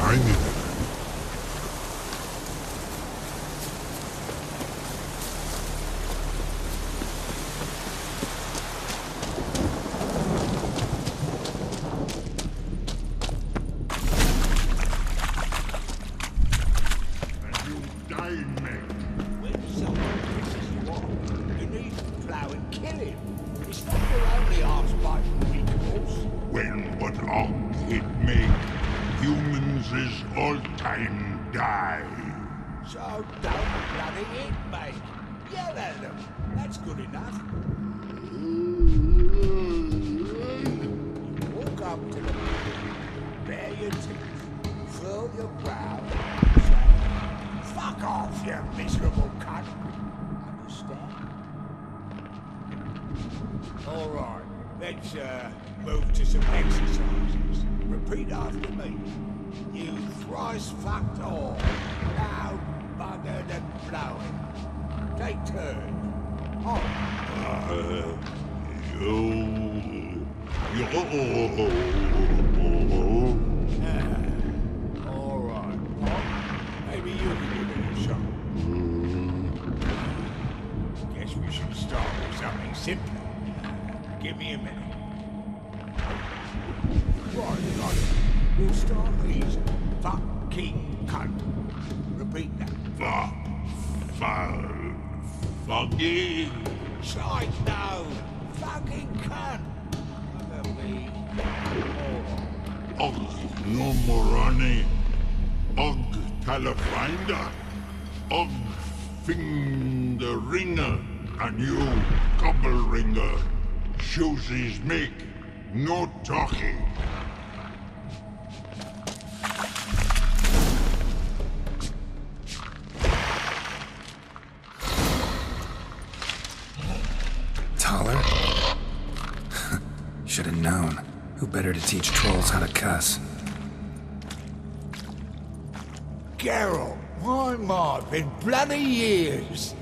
tiny. So don't bloody eat, mate. Yell at them. That's good enough. You walk up to them, bare your teeth, furl your brow, and say, "Fuck off, you miserable cunt." Understand? All right, let's move to some exercises. Repeat after me. You thrice fucked all. Now buggered and blowing. Take turns. On. All right. Maybe you can give it a shot. Guess we should start with something simpler. Give me a minute. Right. We'll start easy. Fucking cunt. Repeat that. Fucking. Shite, no. Fucking cunt. Look at me. No Morani. Telefinder. Fingeringer. And you, couple ringer. Shoesies make. No talking. Taller? Should have known. Who better to teach trolls how to cuss? Geralt, my, been bloody years.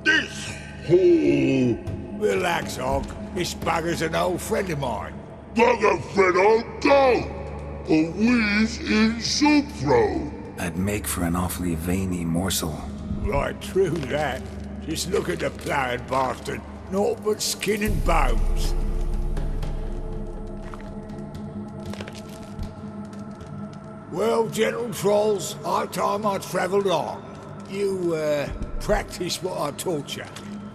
This whole Relax, Og. This bugger's an old friend of mine. bugger friend I'll go. A wheeze in soup throw. I'd make for an awfully veiny morsel. Right, true that. Just look at the ploughing bastard. Naught but skin and bones. Well, gentle trolls, high time I travelled on. You, practice what I taught you.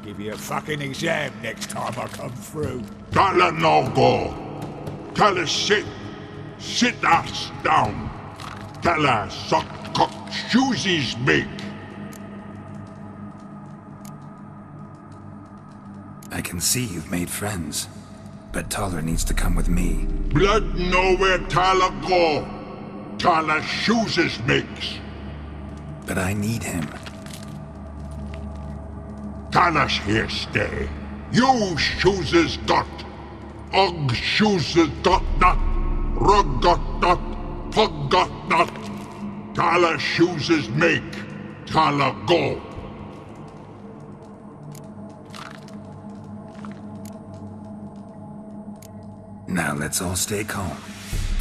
Give you a fucking exam next time I come through. Tala no go. Tala sit. Sit ass down. Tala suck cock shoesies make. I can see you've made friends, but Taller needs to come with me. Blood nowhere Tala go. Tala shoesies makes. But I need him. Tala's here stay. You shoesies got. Og shoesies got that. Rug got that. Pug got that. Tala shoesies make. Tala go. Now let's all stay calm.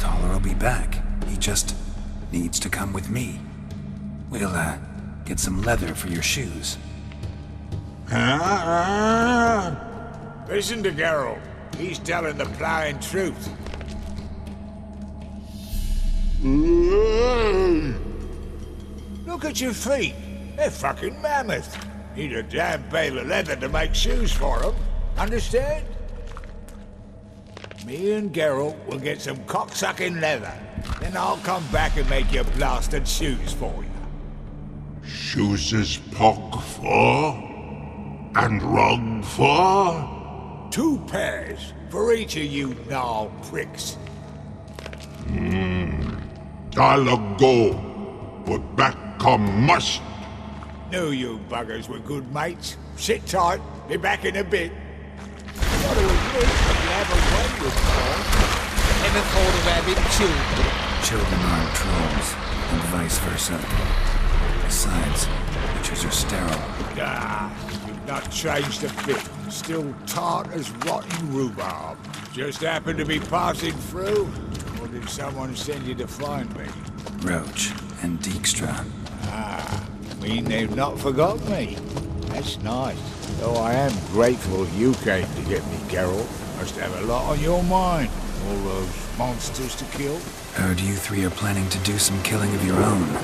Taller will be back. He just needs to come with me. We'll, get some leather for your shoes. Listen to Geralt. He's telling the ploughing truth. Look at your feet. They're fucking mammoth. Need a damn bale of leather to make shoes for them. Understand? Me and Geralt will get some cocksucking leather. Then I'll come back and make your blasted shoes for you. Shoesies pog for? And rug for? 2 pairs for each of you gnarl pricks. Tala go. But back come must. Knew you buggers were good mates. Sit tight. Be back in a bit. Gotta admit, you have a way with trolls. Never thought of having children. Children aren't trolls, and vice versa. Besides, witches are sterile. Ah, you've not changed a bit. Still tart as rotten rhubarb. Just happened to be passing through. Or did someone send you to find me? Roach and Dijkstra. Mean they've not forgotten me. That's nice. Though I am grateful you came to get me, Geralt. Must have a lot on your mind. All those monsters to kill. Heard you three are planning to do some killing of your own.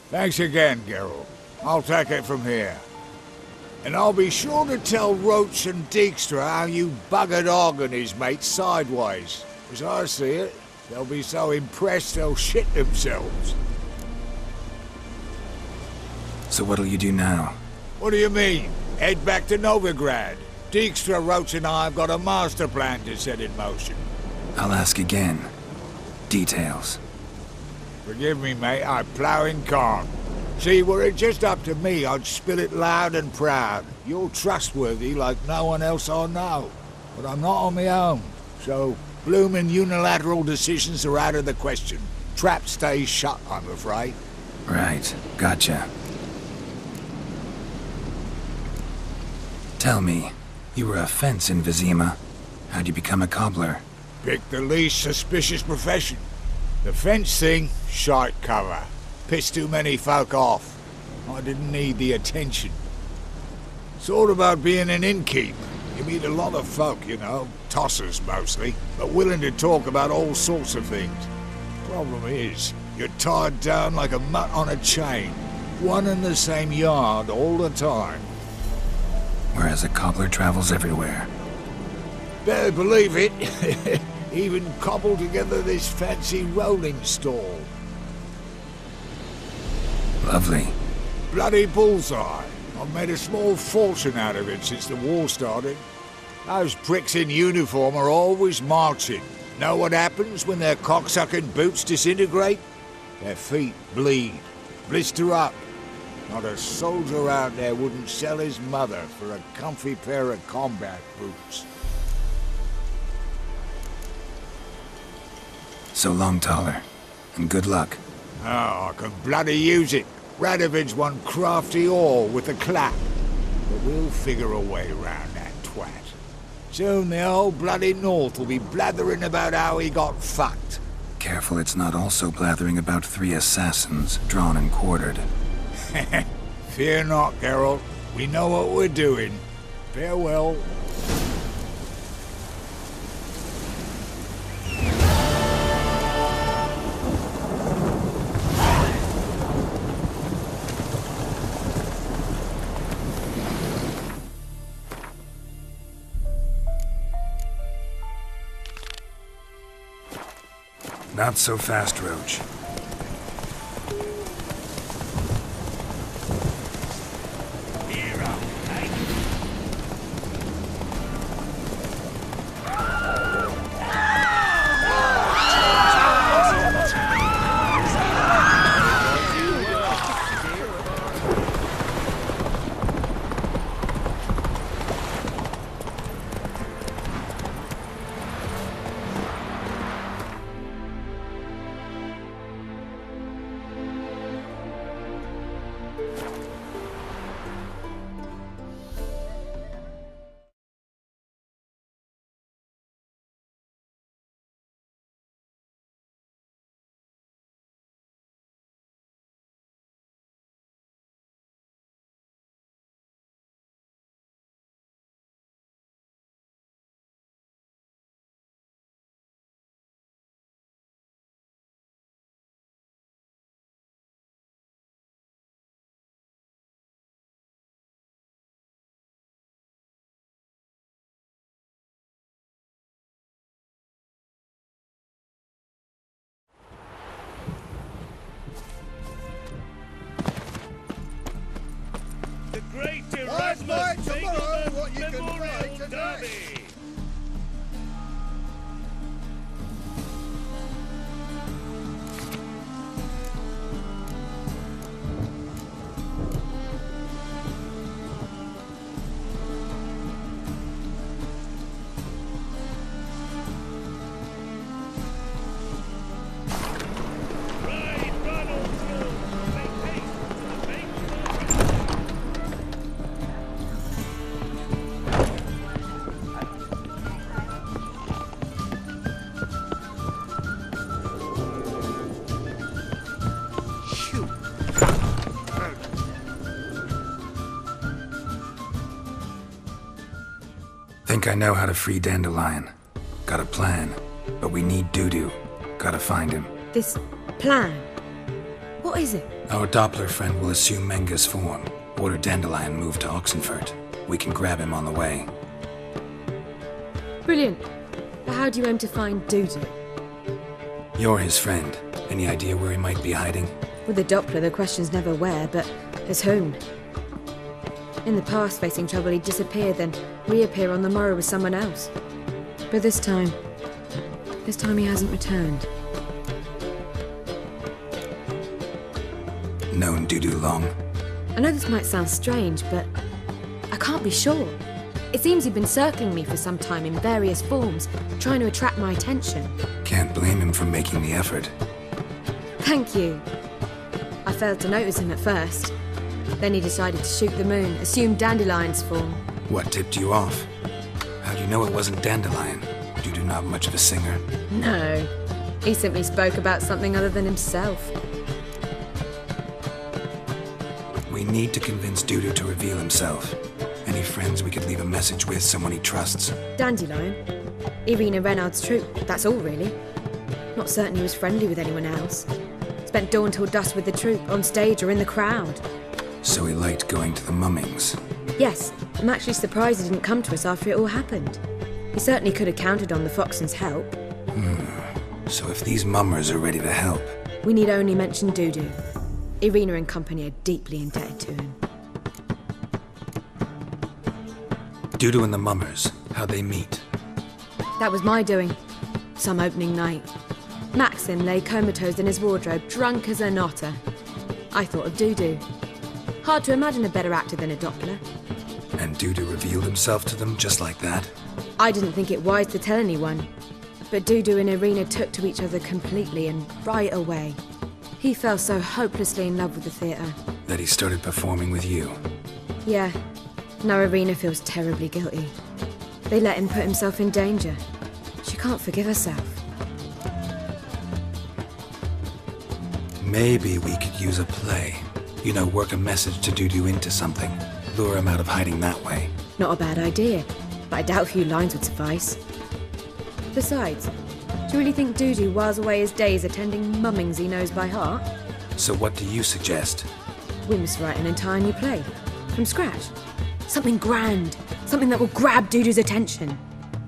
Thanks again, Geralt. I'll take it from here. And I'll be sure to tell Roach and Dijkstra how you buggered Og and his mates sideways. As I see it, they'll be so impressed they'll shit themselves. So what'll you do now? What do you mean? Head back to Novigrad. Dijkstra, Roach and I have got a master plan to set in motion. I'll ask again. Details. Forgive me, mate, I'm ploughing corn. See, were it just up to me, I'd spill it loud and proud. You're trustworthy like no one else I know. But I'm not on my own, so bloomin' unilateral decisions are out of the question. Trap stays shut, I'm afraid. Right, gotcha. Tell me, you were a fence in Vizima. How'd you become a cobbler? Pick the least suspicious profession. The fence thing, shite cover. Pissed too many folk off. I didn't need the attention. It's all about being an innkeep. You meet a lot of folk, you know, tossers mostly, but willing to talk about all sorts of things. Problem is, you're tied down like a mutt on a chain. One and the same yard all the time. Whereas a cobbler travels everywhere. Better believe it. Even cobbled together this fancy rolling stall. Lovely. Bloody bullseye. I've made a small fortune out of it since the war started. Those pricks in uniform are always marching. Know what happens when their cocksucking boots disintegrate? Their feet bleed, blister up. Not a soldier out there wouldn't sell his mother for a comfy pair of combat boots. So long, Taller. And good luck. Oh, I can bloody use it. Radovid's one crafty ore with a clap. But we'll figure a way around that twat. Soon the whole bloody North will be blathering about how he got fucked. Careful it's not also blathering about 3 assassins, drawn and quartered. Fear not, Geralt. We know what we're doing. Farewell. Not so fast, Roach. Great Let's fight Erasmus tomorrow Biggerman what you can Memorial fight today. Derby. Right, Ronald, through. Make haste to the main market. Shoot. Think I know how to free Dandelion. Got a plan, but we need Dudu. Gotta find him. This plan? What is it? Our Doppler friend will assume Menga's form. Order Dandelion moved to Oxenfurt. We can grab him on the way. Brilliant. But how do you aim to find Dudu? You're his friend. Any idea where he might be hiding? With the Doppler, the question's never where, but as whom. In the past, facing trouble, he'd disappear, then reappear on the morrow with someone else. But this time he hasn't returned. Known Dudu long? I know this might sound strange, but I can't be sure. It seems he'd been circling me for some time in various forms, trying to attract my attention. Can't blame him for making the effort. Thank you. I failed to notice him at first. Then he decided to shoot the moon, assume Dandelion's form. What tipped you off? How'd you know it wasn't Dandelion? Dudu not much of a singer? No. He simply spoke about something other than himself. We need to convince Dudu to reveal himself. Any friends we could leave a message with, someone he trusts? Dandelion? Irina Renard's troupe, that's all really. Not certain he was friendly with anyone else. Spent dawn till dusk with the troupe, on stage or in the crowd. So he liked going to the mummings. Yes, I'm actually surprised he didn't come to us after it all happened. He certainly could have counted on the Foxen's help. So if these mummers are ready to help, We need only mention Dudu. Irina and company are deeply indebted to him. Dudu and the mummers, how'd they meet? That was my doing. Some opening night. Maxim lay comatose in his wardrobe, drunk as an otter. I thought of Dudu. Hard to imagine a better actor than a Doppler. And Dudu revealed himself to them just like that? I didn't think it wise to tell anyone. But Dudu and Irina took to each other completely and right away. He fell so hopelessly in love with the theatre. That he started performing with you? Yeah. Now Irina feels terribly guilty. They let him put himself in danger. She can't forgive herself. Maybe we could use a play. You know, work a message to Dudu into something. Lure him out of hiding that way. Not a bad idea, but I doubt a few lines would suffice. Besides, do you really think Dudu whiles away his days attending mummings he knows by heart? So what do you suggest? We must write an entire new play. From scratch. Something grand. Something that will grab Dudu's attention.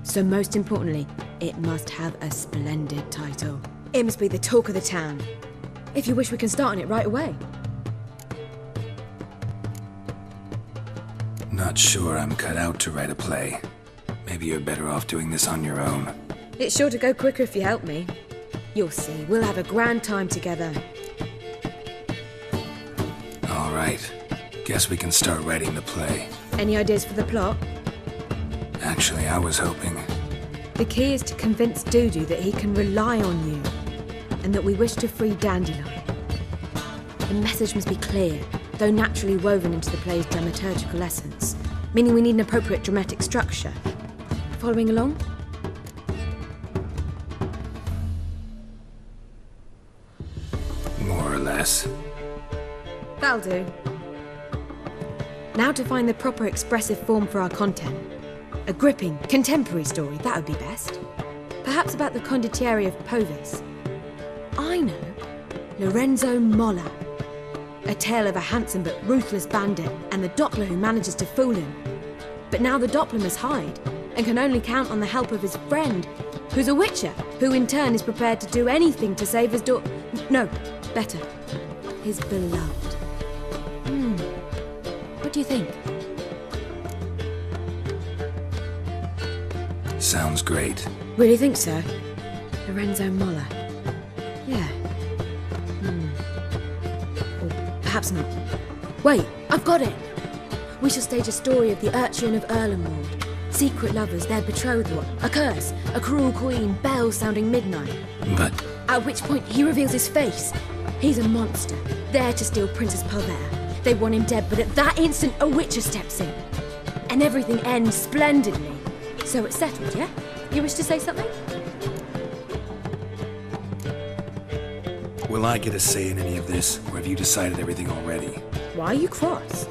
So most importantly, it must have a splendid title. It must be the talk of the town. If you wish, we can start on it right away. Not sure I'm cut out to write a play. Maybe you're better off doing this on your own. It's sure to go quicker if you help me. You'll see, we'll have a grand time together. All right. Guess we can start writing the play. Any ideas for the plot? Actually, I was hoping... The key is to convince Dudu that he can rely on you, and that we wish to free Dandelion. The message must be clear, though naturally woven into the play's dramaturgical essence, meaning we need an appropriate dramatic structure. Following along? More or less. That'll do. Now to find the proper expressive form for our content. A gripping, contemporary story, that would be best. Perhaps about the condottieri of Povis. I know. Lorenzo Molla. A tale of a handsome but ruthless bandit and the Doppler who manages to fool him. But now the Doppler must hide and can only count on the help of his friend, who's a witcher, who in turn is prepared to do anything to save his No, better. His beloved. What do you think? Sounds great. Really think so? Lorenzo Moller. Yeah. Or perhaps not. Wait, I've got it! We shall stage a story of the urchin of Erlenwald. Secret lovers, their betrothal, a curse, a cruel queen, bells sounding midnight. But At which point he reveals his face. He's a monster, there to steal Princess Pavera. They want him dead, but at that instant a witcher steps in. And everything ends splendidly. So it's settled, yeah? You wish to say something? will I get a say in any of this, or have you decided everything already? Why are you cross?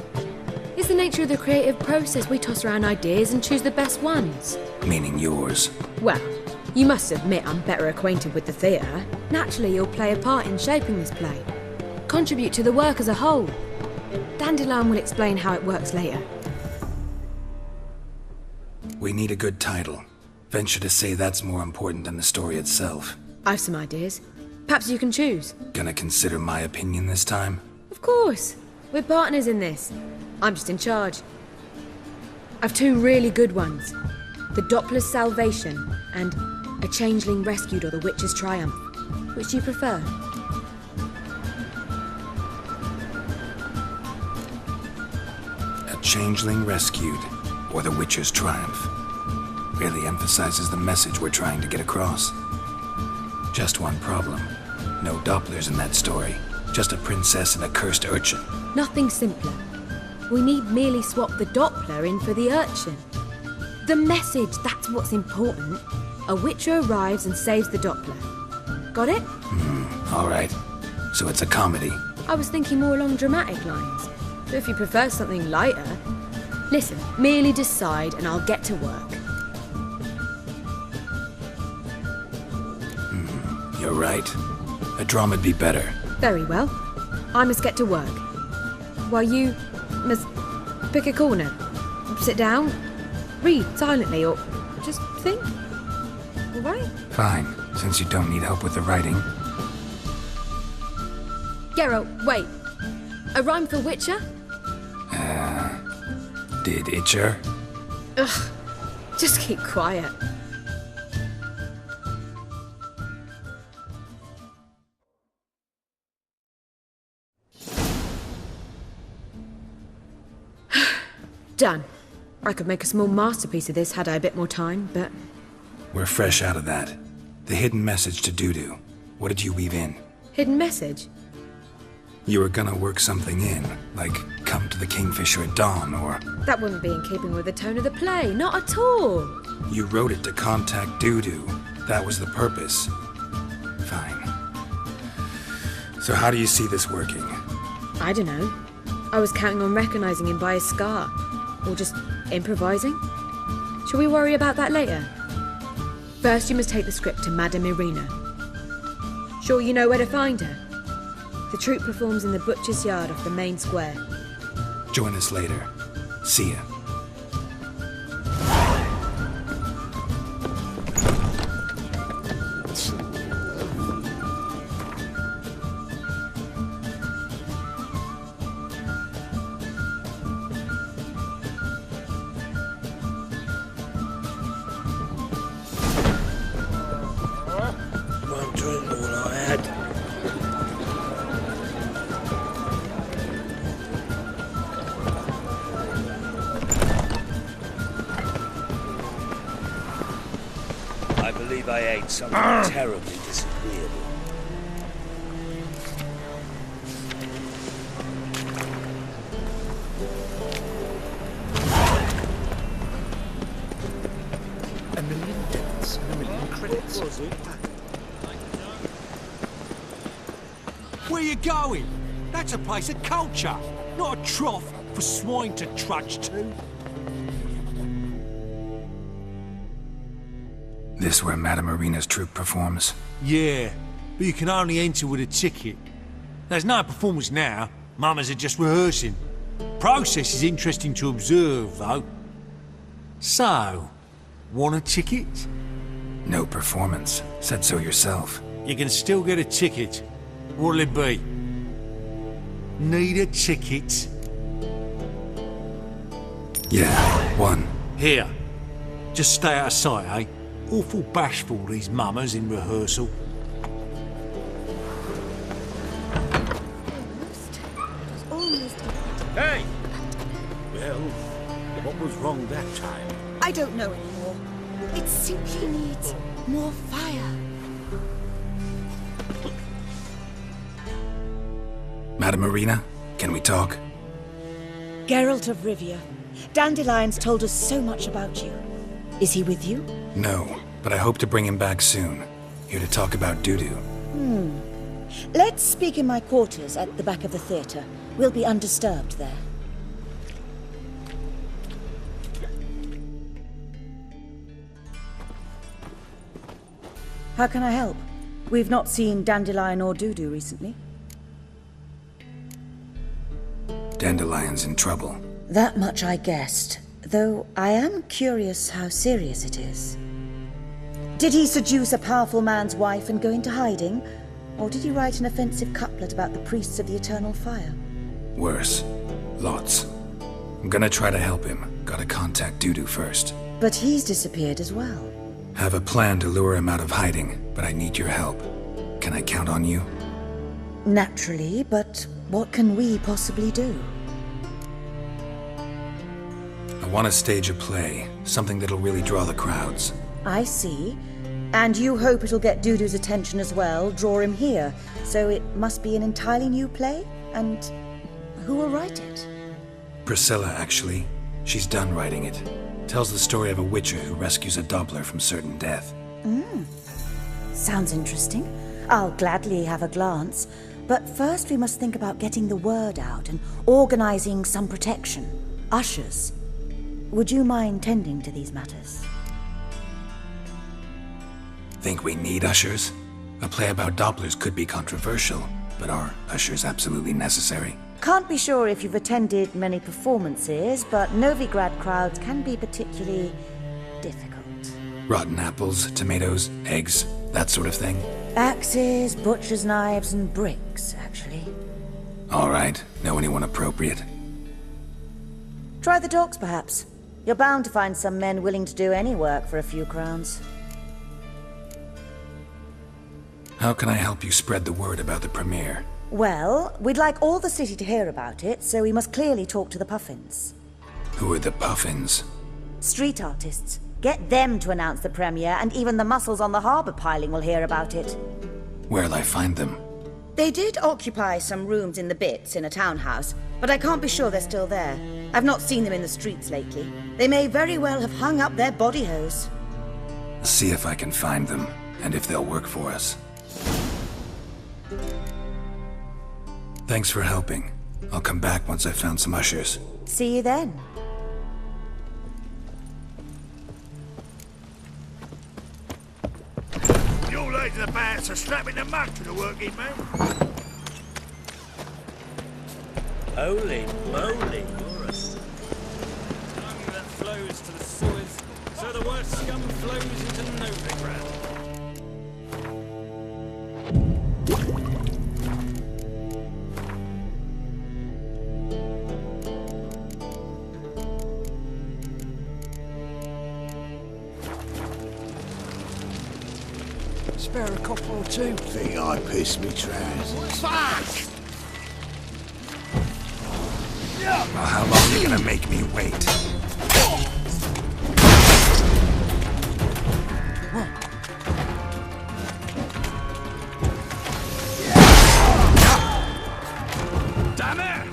It's the nature of the creative process. We toss around ideas and choose the best ones. Meaning yours. Well, you must admit I'm better acquainted with the theatre. Naturally, you'll play a part in shaping this play. Contribute to the work as a whole. Dandelion will explain how it works later. We need a good title. Venture to say that's more important than the story itself. I've some ideas. Perhaps you can choose. Gonna consider my opinion this time? Of course. We're partners in this. I'm just in charge. I've two really good ones. The Doppler's Salvation and A Changeling Rescued or The Witcher's Triumph. Which do you prefer? A Changeling Rescued, or The Witcher's Triumph. Really emphasizes the message we're trying to get across. Just one problem. No Dopplers in that story. Just a princess and a cursed urchin. Nothing simpler. We need merely swap the Doppler in for the urchin. The message, that's what's important. A witcher arrives and saves the Doppler. Got it? All right. So it's a comedy. I was thinking more along dramatic lines. So if you prefer something lighter... Listen, merely decide and I'll get to work. You're right. A drama'd be better. Very well. I must get to work. While you must pick a corner. Sit down, read silently, or just think. All right? Fine, since you don't need help with the writing. Geralt, wait. A rhyme for Witcher? Did Itcher? Ugh. Just keep quiet. Done. I could make a small masterpiece of this had I a bit more time, but... We're fresh out of that. The hidden message to Dudu. What did you weave in? Hidden message? You were gonna work something in, like come to the Kingfisher at dawn, or... That wouldn't be in keeping with the tone of the play, not at all. You wrote it to contact Dudu. That was the purpose. Fine. So how do you see this working? I don't know. I was counting on recognizing him by his scar. Or just improvising? Shall we worry about that later? First, you must take the script to Madame Irina. Sure you know where to find her? The troupe performs in the butcher's yard off the main square. Join us later. See ya. One drink all I had. I believe I ate something terribly disagreeable. A million deaths and a million credits. Where you going? That's a place of culture, not a trough for swine to trudge to. This where Madame Irina's troupe performs? Yeah, but you can only enter with a ticket. There's no performance now. Mamas are just rehearsing. Process is interesting to observe, though. So, want a ticket? No performance. Said so yourself. You can still get a ticket. What'll it be? Need a ticket? Yeah, one. Here. Just stay out of sight, eh? Awful bashful, these mummers in rehearsal. Hey! Well, what was wrong that time? I don't know anymore. It simply needs more fire. Madam Marina, can we talk? Geralt of Rivia. Dandelion's told us so much about you. Is he with you? No, but I hope to bring him back soon. Here to talk about Dudu. Let's speak in my quarters at the back of the theatre. We'll be undisturbed there. How can I help? We've not seen Dandelion or Dudu recently. Dandelion's in trouble. That much I guessed, though I am curious how serious it is. Did he seduce a powerful man's wife and go into hiding? Or did he write an offensive couplet about the priests of the eternal fire? Worse. Lots. I'm gonna try to help him. Gotta contact Dudu first. But he's disappeared as well. Have a plan to lure him out of hiding, but I need your help. Can I count on you? Naturally, but what can we possibly do? I want to stage a play, something that'll really draw the crowds. I see. And you hope it'll get Dudu's attention as well, draw him here. So it must be an entirely new play? And who will write it? Priscilla, actually. She's done writing it. Tells the story of a witcher who rescues a Doppler from certain death. Sounds interesting. I'll gladly have a glance. But first we must think about getting the word out and organizing some protection. Ushers. Would you mind tending to these matters? Think we need ushers? A play about Dopplers could be controversial, but are ushers absolutely necessary? Can't be sure if you've attended many performances, but Novigrad crowds can be particularly difficult. Rotten apples, tomatoes, eggs, that sort of thing? Axes, butcher's knives, and bricks, actually. All right. Know anyone appropriate? Try the docks, perhaps. You're bound to find some men willing to do any work for a few crowns. How can I help you spread the word about the premiere? Well, we'd like all the city to hear about it, so we must clearly talk to the Puffins. Who are the Puffins? Street artists. Get them to announce the premiere, and even the mussels on the harbour piling will hear about it. Where'll I find them? They did occupy some rooms in the Bits in a townhouse, but I can't be sure they're still there. I've not seen them in the streets lately. They may very well have hung up their body hose. See if I can find them, and if they'll work for us. Thanks for helping. I'll come back once I've found some ushers. See you then. You're late to the band, so slap in the mud to the working man. Holy moly, you're a... Tongue that flows to the sewers, so the worst scum flows into Novigrad. Spare a copper or two. Think I pissed me trousers. Fuck! Well, how long are you gonna make me wait? Damn it!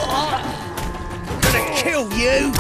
I'm gonna kill you!